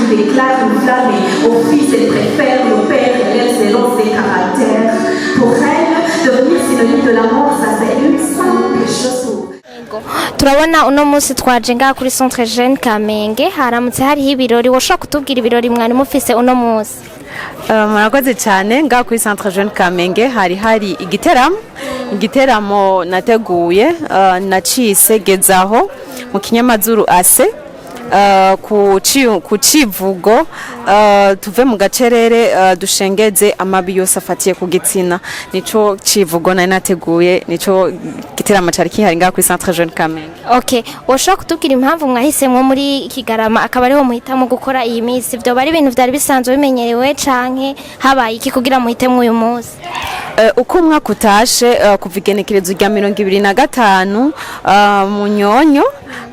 qu'il éclate une flamme et au fils elle préfère, le père elle aime ses lances des caractères. Pour elle, devenir synonyme de l'amour, ça c'est une simple chose. Turabona uno munsi twaje ngaha kuri centre jeune Kamenge haramutse hariho ibirori woshaka kutubwira ibirori mwari mufise uno munsi. Murakoze cyane ngaha kuri centre jeune Kamenge hari igiteramo nateguye nacise GEZAHO mu kinyamazuru ase ku civugo tuve mu gacerere dushengeze amabi yose afatiye ku gitsina nico civugo nari nateguye nico giteramo cyari kihari ngaha kuri centre jeune Kamenge. Okay, woshaka kutubwira impamvu mwahisemwe muri Kigarama akaba ariho muhitamo gukora iyi minsi byo bari ibintu byari bisanzwe bimenyerewe canke habaye iki kugira muhitemwe uyu munsi? Uko umwaka utashe kuva igenekerezo rya 2025 mu nyonyo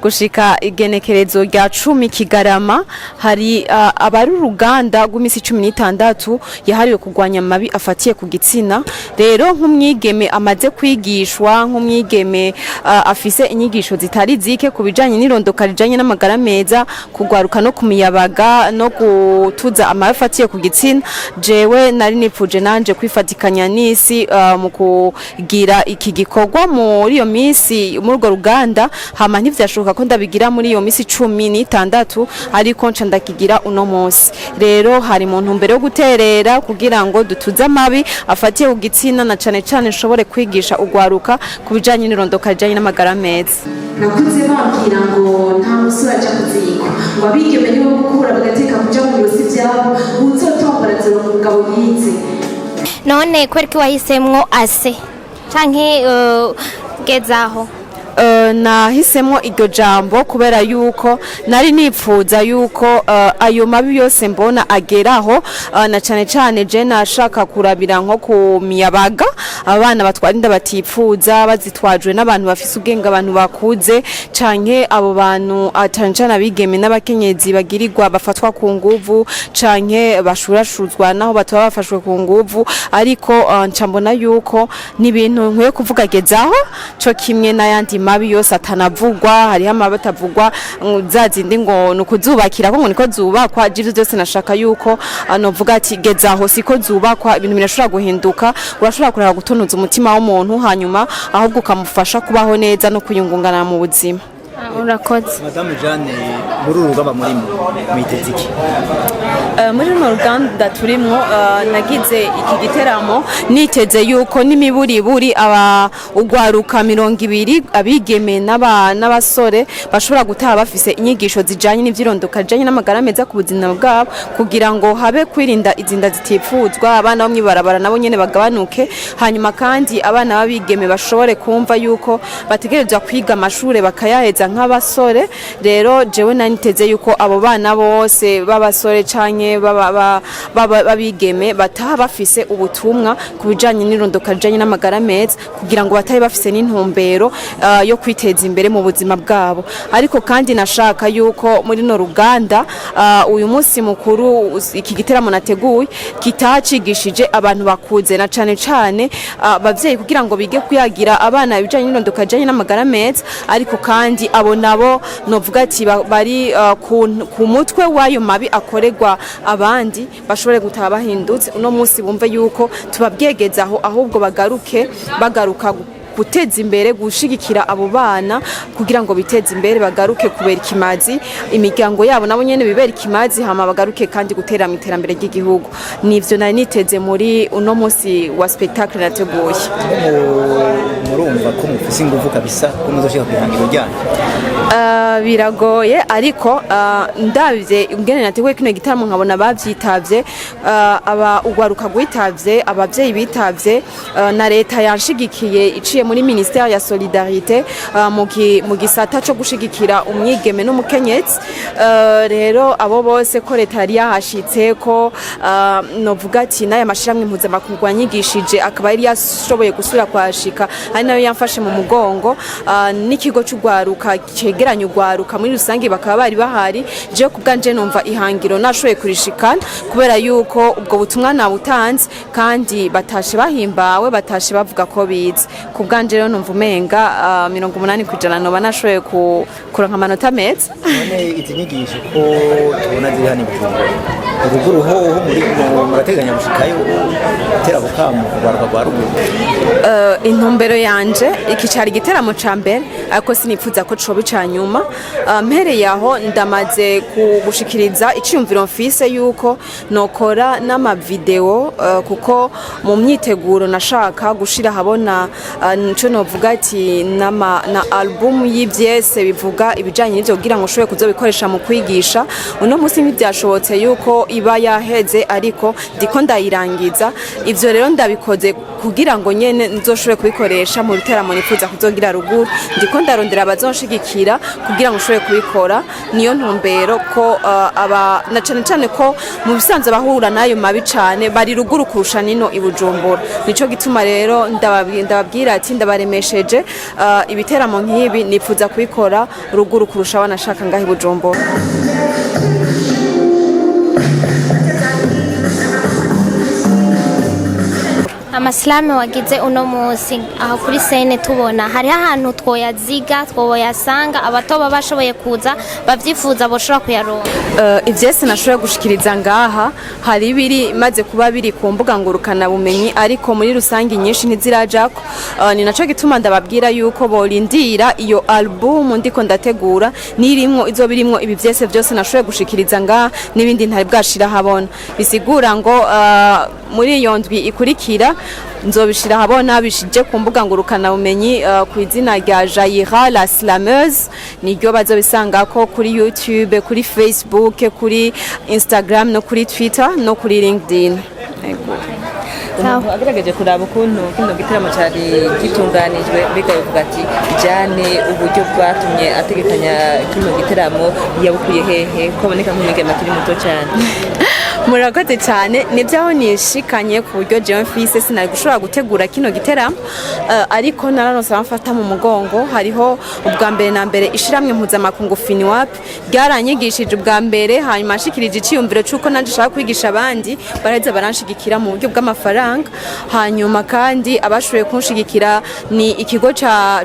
gushika igenekerezo rya 10 Kigarama hari abari uruganda rw'imisi 16 yahariwe kugwanya amabi afatiye ku gitsina. Rero nk'umwigeme amaze kwigishwa nk'umwigeme afise inyigisho zitari zike kubijanye n'irondoka rijanye n'amagara meza kugwaruka no kumiyabaga no gutuza amabi afatiye ku gitsina, jewe nari nipfuje nanje kwifatikanya n'isi mu kugira iki gikorwa muri iyo misi muri urwo ruganda. Hama ntivyashoboka ko ndabigira muri iyo misi 16 ariko nca ndakigira uno munsi. Rero hari mu ntumbero yo guterera kugira ngo dutuze amabi afatiye ku gitsina na cane cane nshobore kwigisha ugwaruka kubijanye n'irondoka rijanye n'amagara meza. Nakuze bambwira ngo nta musore aja kuziko ngo abigeme nibo gukura bagateka kuja mu birosi byabo uzotombora zero mugabo yize. None kwereka wahisemwo ase canke GEZAHO? Nahisemo iryo jambo kubera yuko nari nipfuza yuko ayo mabi yose mbona ageraho na cane cane je nashaka kurabira nko ku miyabaga abana batwara inda batipfuza bazitwajwe n'abantu bafise ubwenge abantu bakuze canke abo bantu atanje abigeme n'abakenyezi bagirirwa bafatwa ku nguvu canke bashurashuzwa naho bataba bafashwe ku nguvu. Ariko ncambona yuko ni ibintu nkwiye kuvuga GEZAHO co kimwe n'ayandi mabi yose atanavugwa. Hari amabi atavugwa zazindi ngo nukuzubakira ko ngo niko zubakwa jizo byose. Nashaka yuko novuga ati GEZAHO siko zubakwa, ibintu birashobora guhinduka, urashobora kureba gutonuza umutima w'umuntu hanyuma ahubwo ukamufasha kubaho neza no kuyungungana mu buzima. Urakoze. Madame Jeanne, muri urugamba murimo mwiteze iki? Muri no ruganda turimo nagize iki giteramo niteze yuko n'imiburiburi aba ugwaruka 200 abigeme n'abasore bashobora gutaha bafise inyigisho zijanye n'ivyirondoka rijanye n'amagara meza ku buzima bwabo kugira ngo habe kwirinda izinda zitipfuzwa, abana bo mwibarabara nabo nyene bagabanuke, hanyuma kandi abana babigeme bashobore kumva yuko bategerezwa kwiga amashure bakayaheza nk'abasore. Rero jewe naniteze yuko abo bana bose b'abasore canke babigeme bataha bafise ubutumwa kubijanye n'irondoka rijanye n'amagara meza kugira ngo batahe bafise n'intumbero yo kwiteza imbere mu buzima bwabo. Ariko kandi nashaka yuko muri no ruganda uyu munsi mukuru iki giteramo nateguye kitacigishije abantu bakuze na cane cane abavyeyi kugira ngo bige kuyagira abana bijanye n'irondoka rijanye n'amagara meza. Ariko kandi abo nabo novuga ati bari ku mutwe w'ayo mabi akoregwa abandi bashobore gutaha bahindutse uno munsi bumve yuko tubabyegezaho ahubwo bagaruka guteza imbere gushigikira abo bana kugira ngo biteze imbere bagaruke kubera ikimazi imiryango yabo nabo nyene bibera ikimazi hama bagaruke kandi gutera mu iterambere ry'igihugu. Nivyo nari niteze muri uno munsi wa spectacle nateguye. Murumva ko mufise ingufu kabisa ko muzoshika kwihangiro ryanyu? Biragoye ariko ndavye ingene nateguye kino gitaramo nkabona bavyitavye aba ugwaruka gwitavye abavyeyi bitavye na leta yanshigikiye iciye muri ministère ya solidarité mu gisata cyo gushigikira umwigeme n'umukenyezi. Rero abo bose ko leta yari yahashitse ko novuga ati naye amashiramwe mpuzamakungu yanyigishije akaba yari yashoboye gusura kwashika ari nayo yamfashe mu mugongo n'ikigo cy'ugwaruka cegeranya ugwaruka muri rusange bakaba bari bahari je kubwanje numva ihangiro nashoboye kurishikana kubera yuko ubwo butumwa nabutanze kandi batashe bahimbawe batashe bavuga ko bize kubwanje rero numva umenga 80% no banashoboye kuronka amanota meza. None izi nyigisho ko tubona ziri hano Bujumbura uruguru ho muri murateganya gushikayo gutera bukamu kugwaruka gwa ruguru. Intumbero yanje iki cari giteramo ca mbere ariko sinipfuza ko coba icanyuma mpereye aho ndamaze gushikiriza iciyumviro mfise yuko nokora n'amavideo kuko mu myiteguro nashaka gushira habona nico novuga ati na album y'ivyese bivuga ibijanye n'ivyo kugira ngo ushobore kuzobikoresha mu kwigisha uno musi ntibyashobotse yuko iba yaheze ariko ndiko ndayirangiza ivyo rero ndabikoze kugira ngo nyene nzoshobore kubikoresha mu biteramo nifuza kuzogira ruguru ndiko ndarondera abazonshigikira kugira ngo ushobore kubikora niyo ntumbero ko na cane ko mu bisanzwe bahura nayo mabi cane bari ruguru kurusha nino i Bujumbura nico gituma rero ndababwira ati ndabaremesheje ibiteramo nk'ibi nifuza kubikora ruguru kurusha wanashaka ngaho i Bujumbura. Amaslame wagize uno musi aho kuri sene tubona hari ahantu twoyaziga twoyasanga abatoba bashoboye kuza bavyifuza boshora kuyaronka. Ivyese nashoboye gushikiriza ngaha hari biri maze kuba biri ku mbuga ngurukana bumenyi ariko muri rusangi nyinshi ntizirajako ni naco gituma ndababwira yuko borindira iyo album ndiko ndategura nirimwo izo birimwo ibi vyese byose nashoboye gushikiriza ngaha nibindi ntari bwashira habona bisigura ngo muri iyo ndwi ikurikira nzobishira habona bishije ku mbuga ngurukana bumenyi ku izina rya Jaira la slameuse niryo bazobisanga ko kuri YouTube kuri Facebook kuri Instagram no kuri Twitter no kuri LinkedIn. Umuntu agerageje kuraba ukuntu kino giteramo cyari gitunganijwe biga bivuga ati jane uburyo bwatumye ategekanya kino giteramo yabukuye hehe ko boneka nk'umwigeme akiri muto cyane. Murakoze cyane nibyaho nishikanye ku buryo jewe mfise sinari gushobora gutegura kino giteramo ariko nararonse amfata mu mugongo hariho ubwa mbere na mbere ishiramwe mpuzamakungu FINWAP ryaranyigishije ubwa mbere hanyuma nshikirije iciyumviro cyuko nanje shaka kwigisha abandi baraheza baranshigikira mu buryo bw'amafaranga hanyuma kandi abashoboye kunshigikira ni ikigo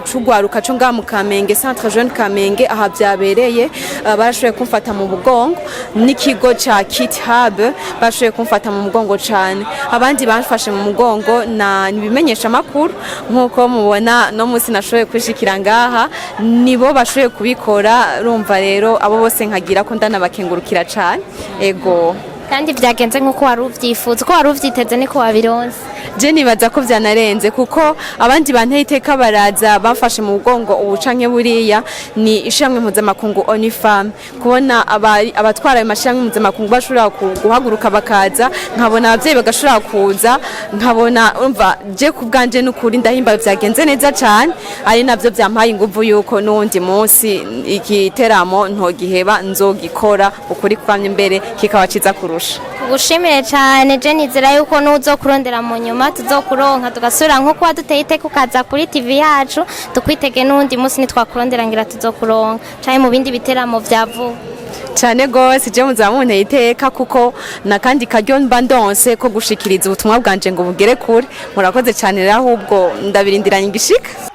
c'ugwaruka cyo ngaha mu Kamenge Centre Jeune Kamenge aha byabereye barashoboye kumfata mu mugongo n'ikigo ca Kit Hub bashoboye kumfata mu mugongo cyane abandi bafashe mu mugongo na nibimenyesha makuru nkuko mubona no musi nashoboye kwishikira ngaha nibo bashoboye kubikora rumva rero abo bose nkagira ko ndanabakengurukira cyane ego kandi byagenze nkuko wari uvyifuza ko wari uvyiteze niko wabironse. Je nibaza ko vyanarenze kuko abandi banteye iteka baraza bafashe mu mugongo ubucanke buriya ni ishamwe mpuzamakungu ONU femme kubona abatwara ayo mashamwe mpuzamakungu bashobora guhaguruka bakaza nkabona abavyeyi bagashobora kuza nkabona umva je kubwanje n'ukuri ndahimba vyagenze neza cyane ari navyo vyampaye inguvu yuko n'undi munsi igiteramo ntogiheba nzogikora ukuri kwamye imbere kikaba ciza kurusha. Gushimire cyane je nizera yuko nuzokurondera mu nyuma tuzokuronka tugasubira nko waduteye iteka ukaza kuri TV yacu tukwitege n'undi munsi nitwakurondera ngira tuzokuronka cyane mu bindi biteramo vyavuba cyane gose je muzamunteye iteka kuko nakandi karyo mba ndonse ko gushikiriza ubutumwa bwanje ngo bugere kure murakoze cyane rero ahubwo ndabirindiranye igishika.